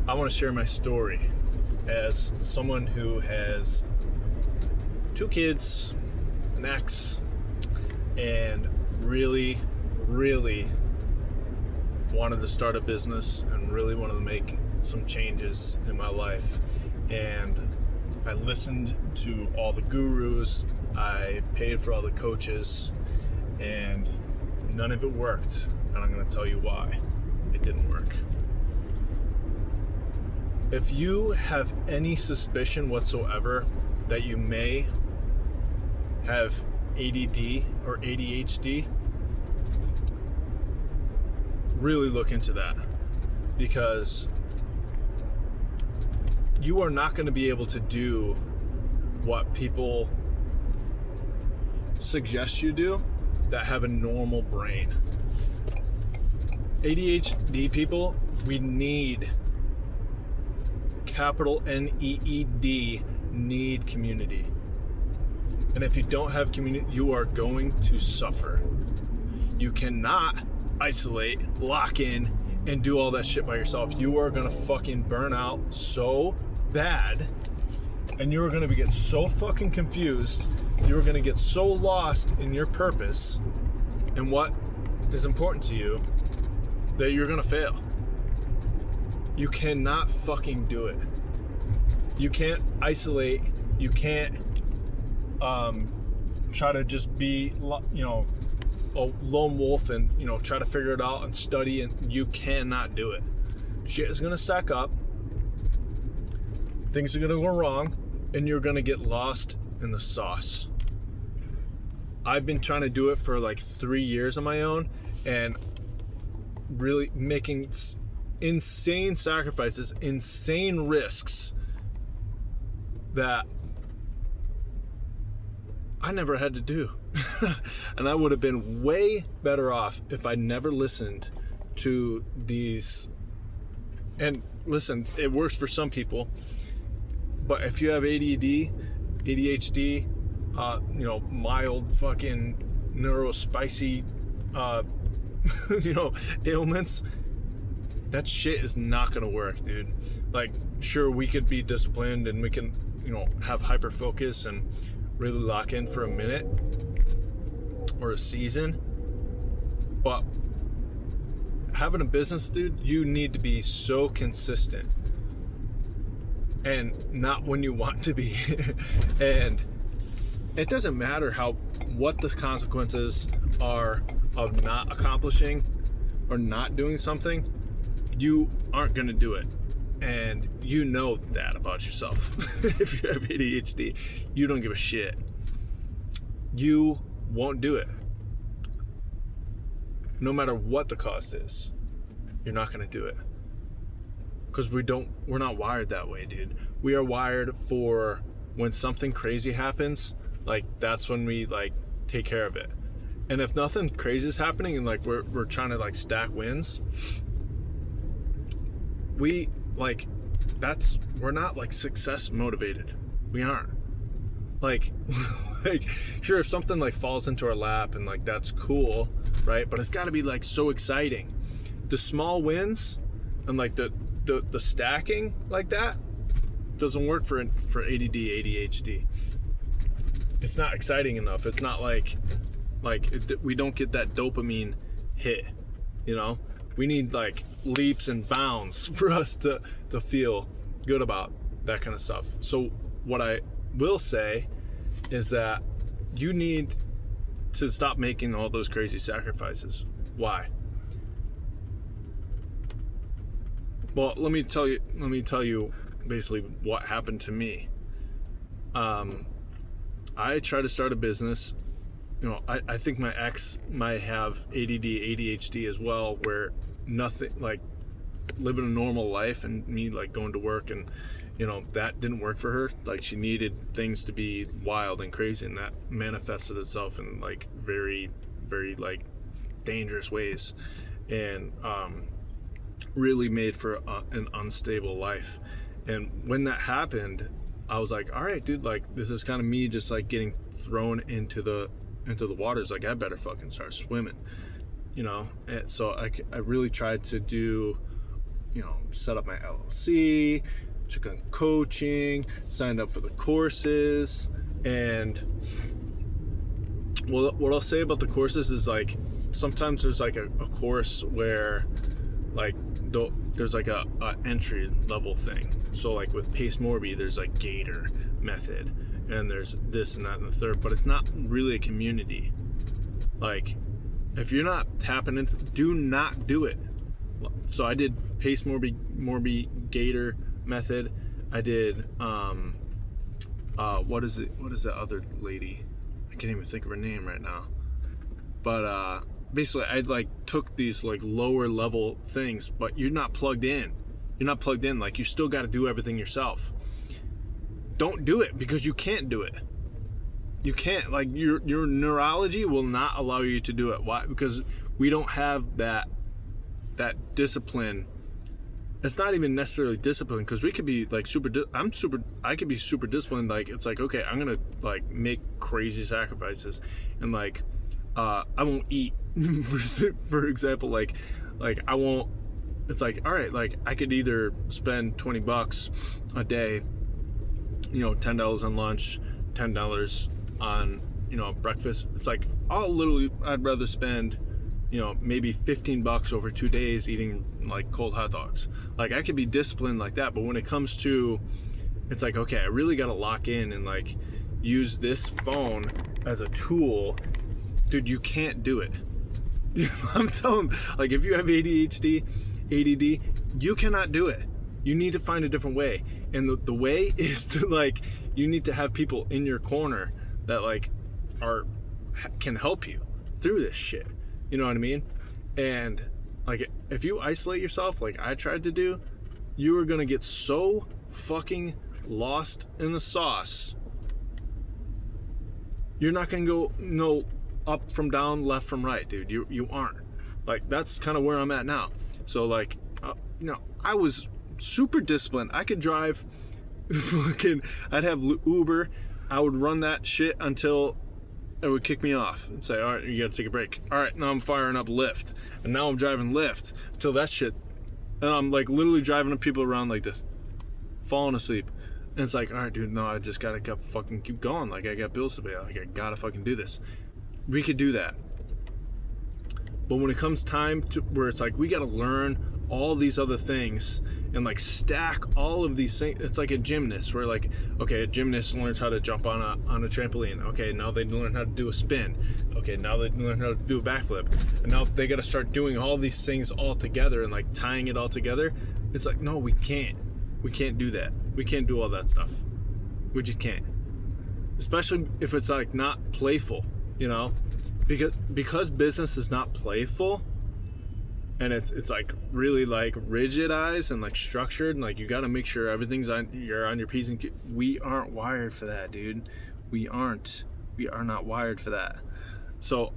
I want to share my story as someone who has 2 kids, an ex, and really wanted to start a business and really wanted to make some changes in my life. And I listened to all the gurus, I paid for all the coaches, and none of it worked. And I'm going to tell you why it didn't work. If you have any suspicion whatsoever that you may have ADD or ADHD, really look into that, because you are not going to be able to do what people suggest you do that have a normal brain. ADHD people, we need, capital NEED, need community. And if you don't have community, you are going to suffer. You cannot isolate, lock in, and do all that shit by yourself. You are gonna fucking burn out so bad, and you're gonna get so fucking confused. You're gonna get so lost in your purpose and what is important to you that you're gonna fail. You cannot fucking do it. You can't isolate. You can't try to just be, a lone wolf and, try to figure it out and study, and you cannot do it. Shit is gonna stack up. Things are gonna go wrong, and you're gonna get lost in the sauce. I've been trying to do it for like 3 years on my own, and really making insane sacrifices, insane risks that I never had to do. And I would have been way better off if I never listened to these. And listen, it works for some people, but if you have ADD, ADHD, mild fucking neurospicy, ailments, that shit is not gonna work, dude. Like, sure, we could be disciplined and we can, have hyper focus and really lock in for a minute or a season, but having a business, dude, you need to be so consistent, and not when you want to be. And it doesn't matter what the consequences are of not accomplishing or not doing something. You aren't going to do it, and you know that about yourself. If you have ADHD, you don't give a shit. You won't do it. No matter what the cost is, you're not going to do it. Because we're not wired that way, dude. We are wired for when something crazy happens, like that's when we take care of it. And if nothing crazy is happening and we're trying to stack wins, we're not success motivated. We aren't. Sure, if something falls into our lap and that's cool, right? But it's got to be so exciting. The small wins and the stacking like that doesn't work for ADD, ADHD. It's not exciting enough. It's not we don't get that dopamine hit, We need leaps and bounds for us to feel good about that kind of stuff. So what I will say is that you need to stop making all those crazy sacrifices. Why? Well, let me tell you basically what happened to me. I tried to start a business. I think my ex might have ADD, ADHD as well, where nothing, living a normal life and me going to work, and that didn't work for her. She needed things to be wild and crazy, and that manifested itself in very, very dangerous ways, and really made for an unstable life. And when that happened, I was like, all right, dude, this is kind of me just getting thrown into the waters. I better fucking start swimming, And so I really tried to do, set up my LLC, took on coaching, signed up for the courses. And what I'll say about the courses is like, sometimes there's like a course where like there's like a entry level thing. So like with Pace Morby, there's like Gator method, and there's this and that and the third, but it's not really a community. Like, if you're not tapping into, do not do it. So I did Pace Morby Gator method. I did what is that other lady? I can't even think of her name right now. But basically I like took these like lower level things, but you're not plugged in. Like, you still got to do everything yourself. Don't do it because you can't do it. You can't, like, your neurology will not allow you to do it. Why? Because we don't have that discipline. It's not even necessarily discipline, because we could be like I could be super disciplined. Like, it's like, okay, I'm gonna like make crazy sacrifices, and like I won't eat for example. Like I won't. It's like, all right, like I could either spend $20 a day, $10 on lunch, $10 on breakfast. It's like, I'd rather spend maybe $15 over 2 days eating like cold hot dogs. Like, I could be disciplined like that, but when it comes to, it's like, okay, I really got to lock in and like use this phone as a tool. Dude, you can't do it. I'm telling, like, if you have ADHD, ADD, you cannot do it. You need to find a different way. And the way is to, like, you need to have people in your corner that like can help you through this shit. You know what I mean? And like, if you isolate yourself like I tried to do, you are gonna get so fucking lost in the sauce. You're not gonna go up from down, left from right, dude. You aren't. Like, that's kind of where I'm at now. So like, I was super disciplined. I could drive I'd have Uber. I would run that shit until it would kick me off and say, all right, you gotta take a break. All right, now I'm firing up Lyft, and now I'm driving Lyft until that shit, and I'm like literally driving people around like this, falling asleep. And it's like, all right, dude, no, I just gotta keep going. Like, I got bills to pay. Like, I gotta fucking do this. We could do that. But when it comes time to where it's like, we gotta learn all these other things and like stack all of these things. It's like a gymnast where, like, okay, a gymnast learns how to jump on a trampoline. Okay, now they learn how to do a spin. Okay, now they learn how to do a backflip. And now they gotta start doing all these things all together and like tying it all together. It's like, no, we can't. We can't do that. We can't do all that stuff. We just can't. Especially if it's like not playful, because business is not playful, and it's like really like rigidized and like structured, and like you got to make sure everything's you're on your P's and Q's. We aren't wired for that, dude. We are not wired for that. So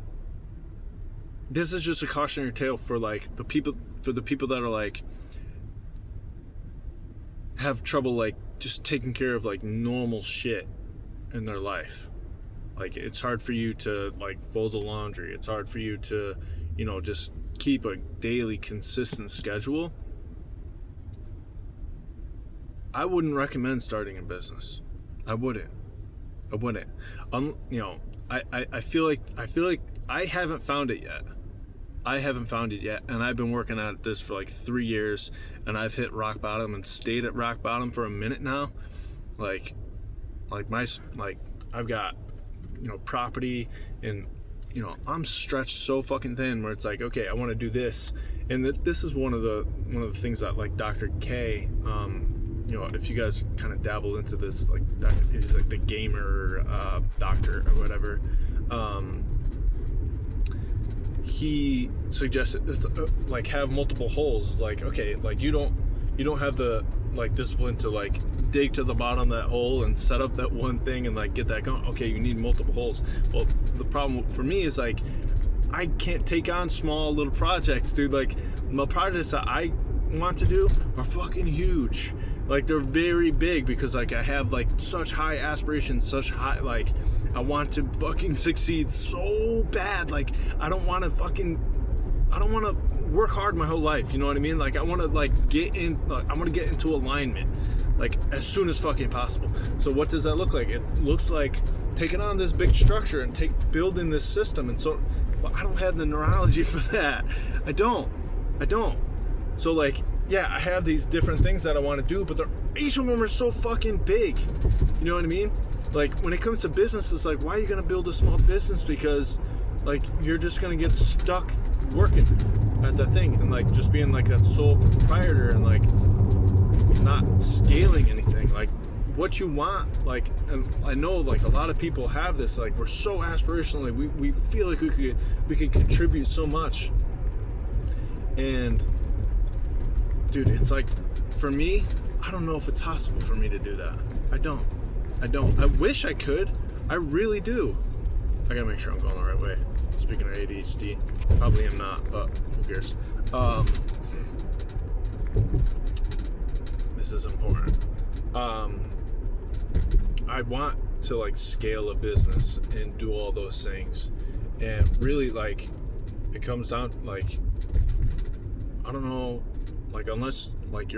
this is just a cautionary tale for like the people that are like have trouble like just taking care of like normal shit in their life. Like, it's hard for you to like fold the laundry. It's hard for you to, just keep a daily consistent schedule. I wouldn't recommend starting a business. I wouldn't. I feel like I haven't found it yet. And I've been working at this for like 3 years, and I've hit rock bottom and stayed at rock bottom for a minute now. I've got, property, and, I'm stretched so fucking thin where it's like, okay, I want to do this. And this is one of the things that like Dr. K, if you guys kind of dabble into this, like he's like the gamer doctor or whatever. He suggested like have multiple holes. Like, okay, like you don't have the like discipline to like dig to the bottom of that hole and set up that one thing and like get that going. Okay, you need multiple holes. Well, the problem for me is like I can't take on small little projects, dude. Like, the projects that I want to do are fucking huge. Like, they're very big because like I have like such high aspirations, such high, like, I want to fucking succeed so bad. Like, I don't want to work hard my whole life. You know what I mean? Like I want to like get in. Like, I want to get into alignment, like as soon as fucking possible. So what does that look like? It looks like taking on this big structure and building this system. And so, but I don't have the neurology for that. I don't. So like, yeah, I have these different things that I want to do, but each of them are so fucking big. You know what I mean? Like when it comes to business, it's like, why are you gonna build a small business? Because like you're just gonna get stuck working at that thing and like just being like that sole proprietor and like not scaling anything. Like what you want, like, and I know like a lot of people have this, like we're so aspirational, like we feel like we could contribute so much. And dude, it's like for me, I don't know if it's possible for me to do that. I don't. I wish I could. I really do. I gotta make sure I'm going the right way. Speaking of ADHD, probably am not, but who cares? This is important. I want to like scale a business and do all those things, and really like it comes down like, I don't know, like unless like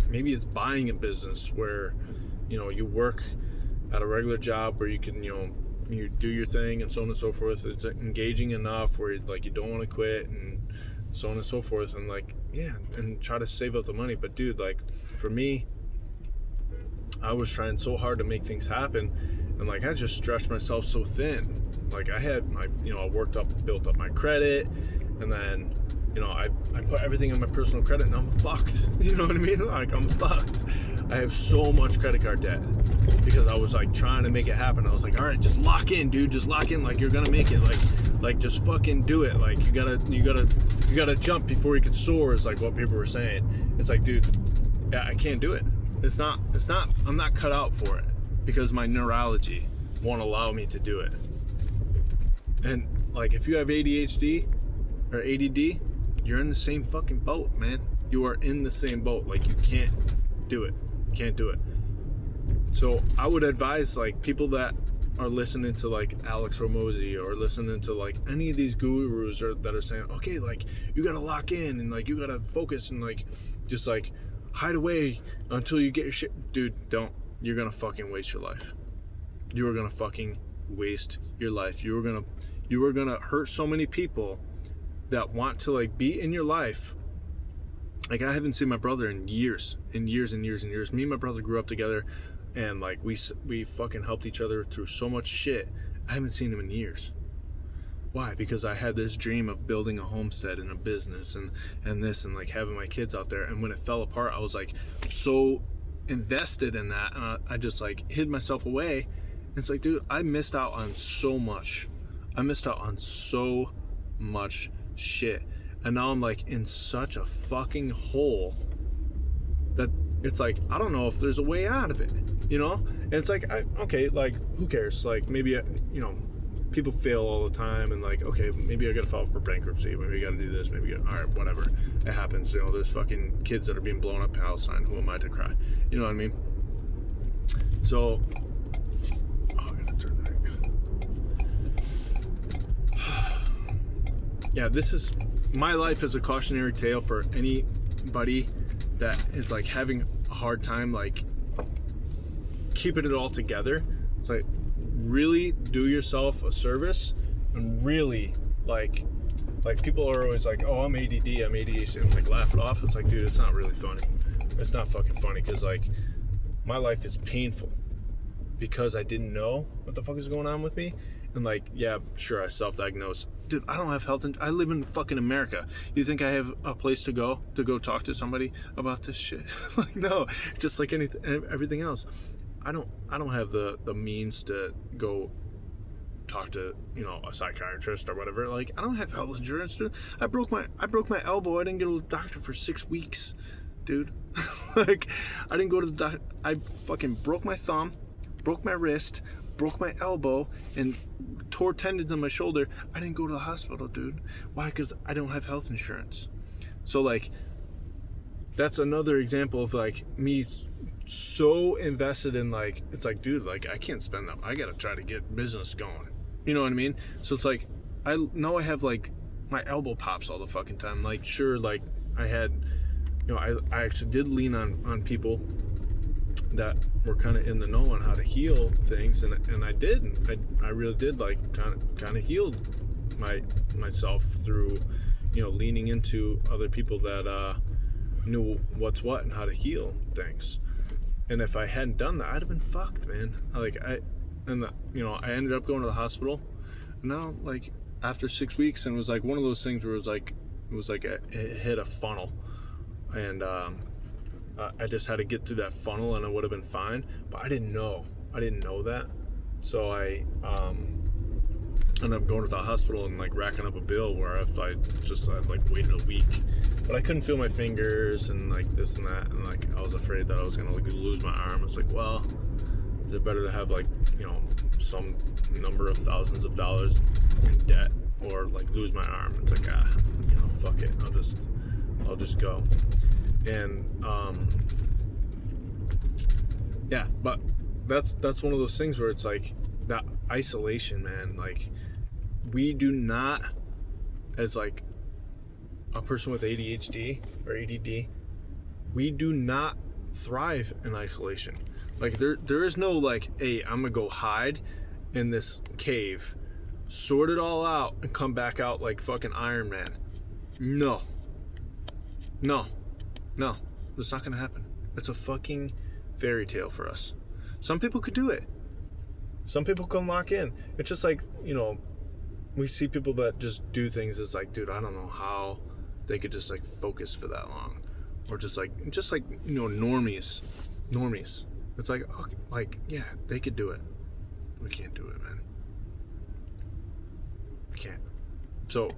maybe it's buying a business where, you know, you work at a regular job where you can, you know, you do your thing and so on and so forth. It's engaging enough where like you don't want to quit and so on and so forth, and like, yeah, and try to save up the money. But dude, like for me, I was trying so hard to make things happen, and like I just stretched myself so thin. Like I had my, you know, I built up my credit, and then, you know, I put everything on my personal credit, and I'm fucked. You know what I mean? Like I'm fucked. I have so much credit card debt because I was like trying to make it happen. I was like, all right, just lock in, dude. Just lock in. Like you're gonna make it. Like just fucking do it. Like you gotta jump before you can soar. Is like what people were saying. It's like, dude, yeah, I can't do it. It's not. I'm not cut out for it because my neurology won't allow me to do it. And like, if you have ADHD or ADD, you're in the same fucking boat, man. You are in the same boat. Like you can't do it. Can't do it. So I would advise like people that are listening to like Alex Ramosi or listening to like any of these gurus that are saying, okay, like you gotta lock in and like you gotta focus and like just like hide away until you get your shit. Dude, don't. You're gonna fucking waste your life. You are gonna fucking waste your life. You are gonna hurt so many people that want to like be in your life. Like I haven't seen my brother in years. Me and my brother grew up together, and like we fucking helped each other through so much shit. I haven't seen him in years. Why? Because I had this dream of building a homestead and a business and this and like having my kids out there. And when it fell apart, I was like so invested in that, and I just like hid myself away. And it's like, dude, I missed out on so much. I missed out on so much shit. And now I'm like in such a fucking hole that it's like, I don't know if there's a way out of it, you know? And it's like, okay, like who cares? Like maybe, you know, people fail all the time, and like, okay, maybe I gotta file for bankruptcy, maybe I gotta do this, maybe all right, whatever. It happens, you know, there's fucking kids that are being blown up in Palestine. Who am I to cry? You know what I mean? So, I'm gonna turn that. Yeah, this is my life is a cautionary tale for anybody that is like having a hard time like keeping it all together. It's like, really do yourself a service and really like people are always like, oh, I'm ADD, I'm ADHD, and like laugh it off. It's like, dude, it's not really funny. It's not fucking funny, because like my life is painful because I didn't know what the fuck is going on with me. And like, yeah, sure, I self-diagnosed. Dude, I don't have health I live in fucking America. You think I have a place to go talk to somebody about this shit? Like, no, just like everything else. I don't have the means to go talk to, you know, a psychiatrist or whatever. Like, I don't have health insurance, dude. I broke my elbow. I didn't go to the doctor for 6 weeks, dude. Like, I didn't go to the doctor. I fucking broke my thumb, broke my wrist, broke my elbow, and tore tendons on my shoulder. I didn't go to the hospital, dude. Why? Because I don't have health insurance. So like, that's another example of like me so invested in like, it's like, dude, like I can't spend that. I gotta try to get business going. You know what I mean? So it's like, I know I have like my elbow pops all the fucking time. Like, sure, like I had, I actually did lean on people that were kind of in the know on how to heal things, and I did. I really did, like, kind of healed myself through, leaning into other people that knew what's what and how to heal things. And if I hadn't done that, I'd have been fucked, man. Like, I ended up going to the hospital. And now, like, after 6 weeks, and it was like one of those things where it hit a funnel, and I just had to get through that funnel, and I would have been fine. But I didn't know that, so I ended up going to the hospital and, like, racking up a bill where I'd waited a week, but I couldn't feel my fingers and, like, this and that, and, like, I was afraid that I was gonna, like, lose my arm. It's like, well, is it better to have, like, some number of thousands of dollars in debt, or, like, lose my arm? It's like, fuck it, I'll just go. And but that's one of those things where it's like that isolation, man. Like, we do not, as, like, a person with ADHD or ADD, we do not thrive in isolation. Like, there is no, like, hey, I'm gonna go hide in this cave, sort it all out, and come back out like fucking Iron Man. No, it's not gonna happen. It's a fucking fairy tale for us. Some people could do it. Some people can lock in. It's just like, we see people that just do things. It's like, dude, I don't know how they could just, like, focus for that long, or just like normies. It's like, okay, like, yeah, they could do it. We can't do it, man. We can't. So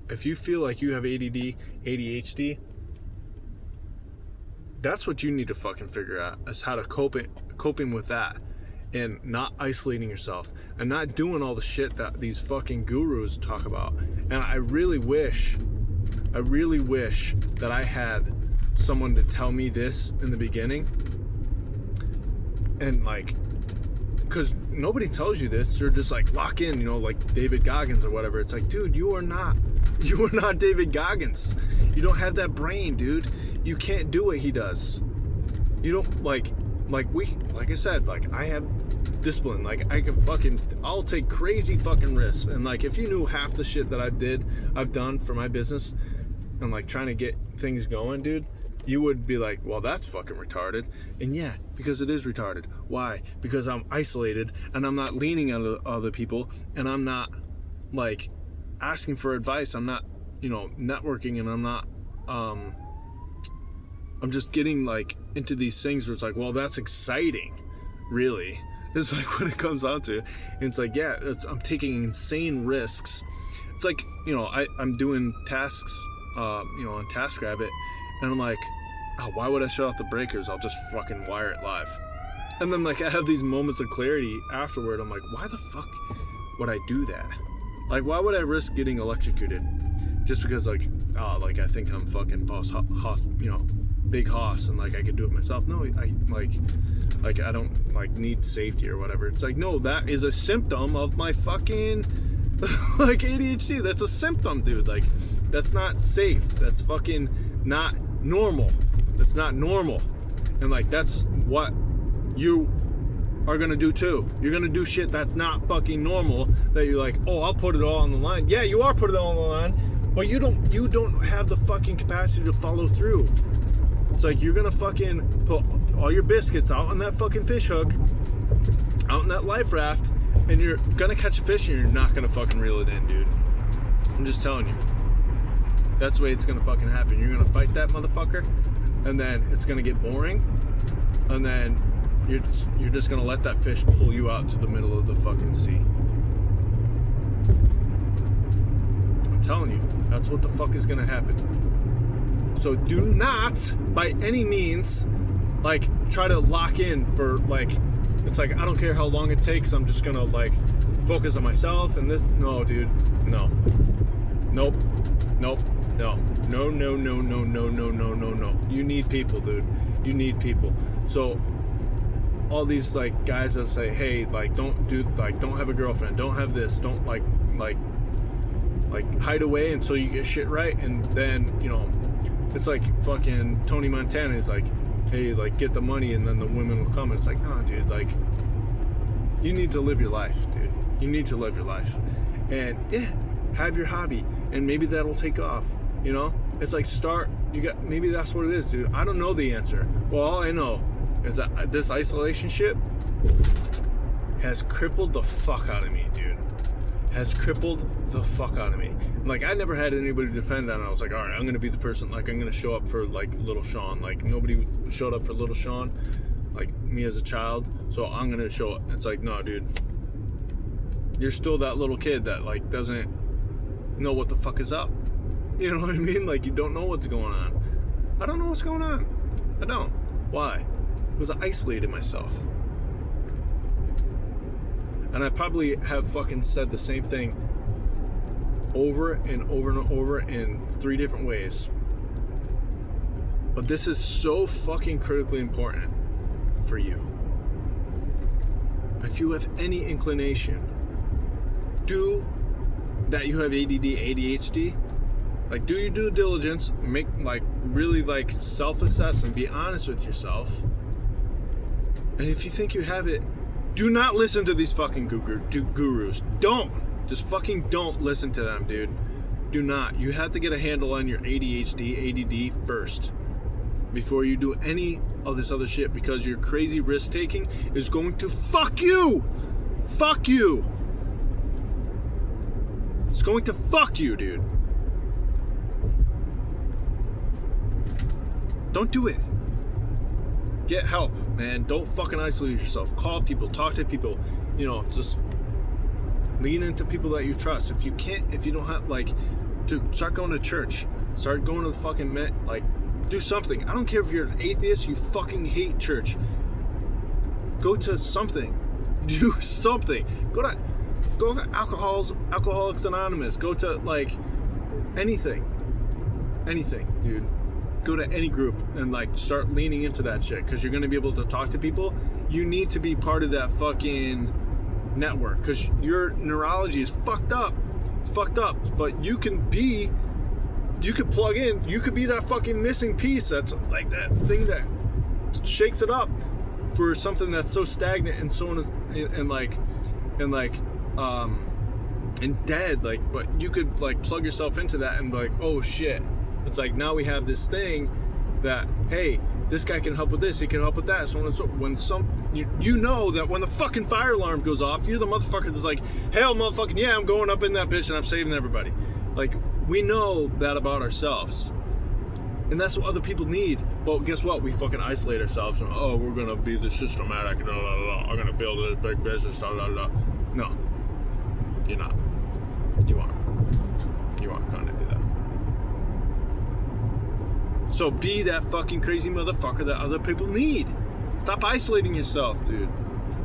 if you feel like you have ADD, ADHD, that's what you need to fucking figure out, is how to coping with that, and not isolating yourself, and not doing all the shit that these fucking gurus talk about. And I really wish that I had someone to tell me this in the beginning, and, like, because nobody tells you this. They're just like, lock in, like David Goggins or whatever. It's like, dude, you are not David Goggins. You don't have that brain, dude. You can't do what he does. You don't, like I said, like, I have discipline. Like, I'll take crazy fucking risks. And, like, if you knew half the shit that I've done for my business, and, like, trying to get things going, dude, you would be like, well, that's fucking retarded. And yeah, because it is retarded. Why? Because I'm isolated, and I'm not leaning on other people, and I'm not, like, asking for advice. I'm not, networking, and I'm not, I'm just getting, like, into these things where it's like, well, that's exciting, really. It's like what it comes out to. And it's like, yeah, I'm taking insane risks. It's like, I'm doing tasks, on TaskRabbit, and I'm like, oh, why would I shut off the breakers? I'll just fucking wire it live. And then, like, I have these moments of clarity afterward. I'm like, why the fuck would I do that? Like, why would I risk getting electrocuted just because, like, I think I'm fucking boss, big hoss, and, like, I could do it myself? No, I I don't, like, need safety or whatever. It's like, no, that is a symptom of my fucking like ADHD. That's a symptom, dude. Like, that's not safe. That's fucking not normal. That's not normal. And, like, that's what you are gonna do too. You're gonna do shit that's not fucking normal, that you're like, oh, I'll put it all on the line. Yeah, you are putting it all on the line, but you don't have the fucking capacity to follow through. It's like, you're gonna fucking put all your biscuits out on that fucking fish hook, out in that life raft, and you're gonna catch a fish, and you're not gonna fucking reel it in, dude. I'm just telling you. That's the way it's gonna fucking happen. You're gonna fight that motherfucker, and then it's gonna get boring, and then you're just gonna let that fish pull you out to the middle of the fucking sea. I'm telling you, that's what the fuck is gonna happen. So do not, by any means, like, try to lock in for, like, it's like, I don't care how long it takes, I'm just gonna, like, focus on myself and this. No, dude, no. Nope. No. You need people, dude. You need people. So all these, like, guys that say, hey, like, don't have a girlfriend, don't have this, don't, like, like hide away until you get shit right, and then, you know, it's like fucking Tony Montana is like, hey, like get the money and then the women will come. And it's like, no, dude, like you need to live your life, dude. You need to live your life. And yeah, have your hobby, and maybe that'll take off, you know? It's like maybe that's what it is, dude. I don't know the answer. Well, all I know is that this isolation shit has crippled the fuck out of me, dude. Has crippled the fuck out of me. Like, I never had anybody to depend on. I was like, all right, I'm gonna be the person, like, I'm gonna show up for like little Sean. Like, nobody showed up for little Sean, like me as a child, so I'm gonna show up. It's like, no, dude, you're still that little kid that like doesn't know what the fuck is up. You know what I mean? Like, you don't know what's going on. I don't know what's going on. I don't. Why? Because I isolated myself. And I probably have fucking said the same thing over and over and over in 3 different ways. But this is so fucking critically important for you. If you have any inclination that you have ADD, ADHD, like, do your due diligence, make, like, really, like, self-assess and be honest with yourself. And if you think you have it, do not listen to these fucking gurus. Don't. Just fucking don't listen to them, dude. Do not. You have to get a handle on your ADHD, ADD first before you do any of this other shit, because your crazy risk-taking is going to fuck you. Fuck you. It's going to fuck you, dude. Don't do it. Get help, man. Don't fucking isolate yourself. Call people, talk to people, you know, just lean into people that you trust. If you don't have, like, dude, start going to church. Start going to the fucking like, do something. I don't care if you're an atheist, you fucking hate church. Go to something. Do something. Go to Alcoholics Anonymous. Go to, like, anything, dude. Go to any group and, like, start leaning into that shit, because you're going to be able to talk to people. You need to be part of that fucking network, because your neurology is fucked up. It's fucked up. But you could plug in. You could be that fucking missing piece that's, like, that thing that shakes it up for something that's so stagnant and so and dead. Like, but you could, like, plug yourself into that and be like, oh shit. It's like, now we have this thing that, hey, this guy can help with this, he can help with that, so on and so. You know that when the fucking fire alarm goes off, you're the motherfucker that's like, hell, motherfucking yeah, I'm going up in that bitch and I'm saving everybody. Like, we know that about ourselves, and that's what other people need. But guess what? We fucking isolate ourselves and, oh, we're gonna be the systematic, blah, blah, blah. I'm gonna build a big business, blah, blah, blah. No, you're not. You aren't gonna do that. So be that fucking crazy motherfucker that other people need. Stop isolating yourself, dude.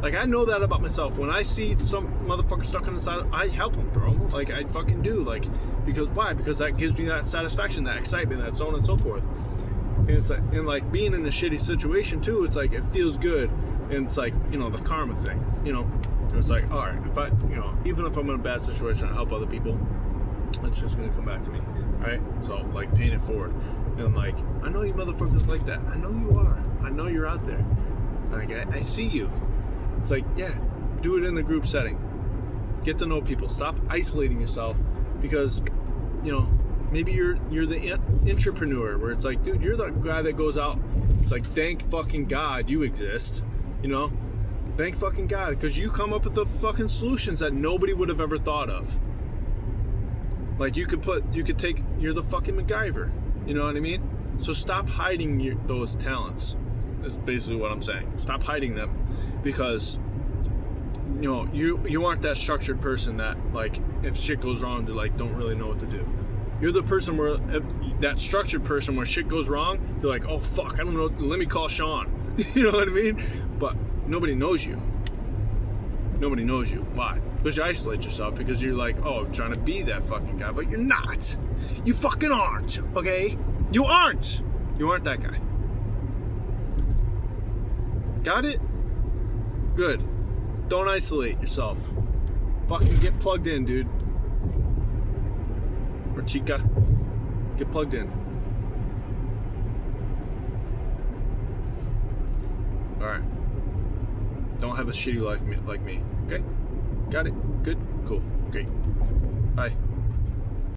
Like, I know that about myself. When I see some motherfucker stuck on the side, I help him, bro. Like, I fucking do. Like, because why? Because that gives me that satisfaction, that excitement, that so on and so forth. And it's like, and like being in a shitty situation too, it's like, it feels good. And it's like, you know, the karma thing, you know. It's like, all right, if I, you know, even if I'm in a bad situation, I help other people, it's just gonna come back to me. All right? So, like, paying it forward. And, like, I know you motherfuckers like that. I know you are. I know you're out there. Like, I see you. It's like, yeah, do it in the group setting. Get to know people. Stop isolating yourself, because, you know, maybe you're the entrepreneur where it's like, dude, you're the guy that goes out. It's like, thank fucking God you exist. You know? Thank fucking God, because you come up with the fucking solutions that nobody would have ever thought of. Like, you're the fucking MacGyver. You know what I mean? So stop hiding those talents. That's basically what I'm saying. Stop hiding them, because, you know, you aren't that structured person that, like, if shit goes wrong, they, like, don't really know what to do. You're the person where, that structured person where shit goes wrong, they're like, oh fuck, I don't know, let me call Sean. You know what I mean? But nobody knows you. Nobody knows you. Why? Because you isolate yourself, because you're like, oh, I'm trying to be that fucking guy, but you're not. You fucking aren't, okay? You aren't. You aren't that guy. Got it? Good. Don't isolate yourself. Fucking get plugged in, dude. on, chica. Get plugged in. Alright. Don't have a shitty life like me. Okay? Got it? Good? Cool. Great. Bye.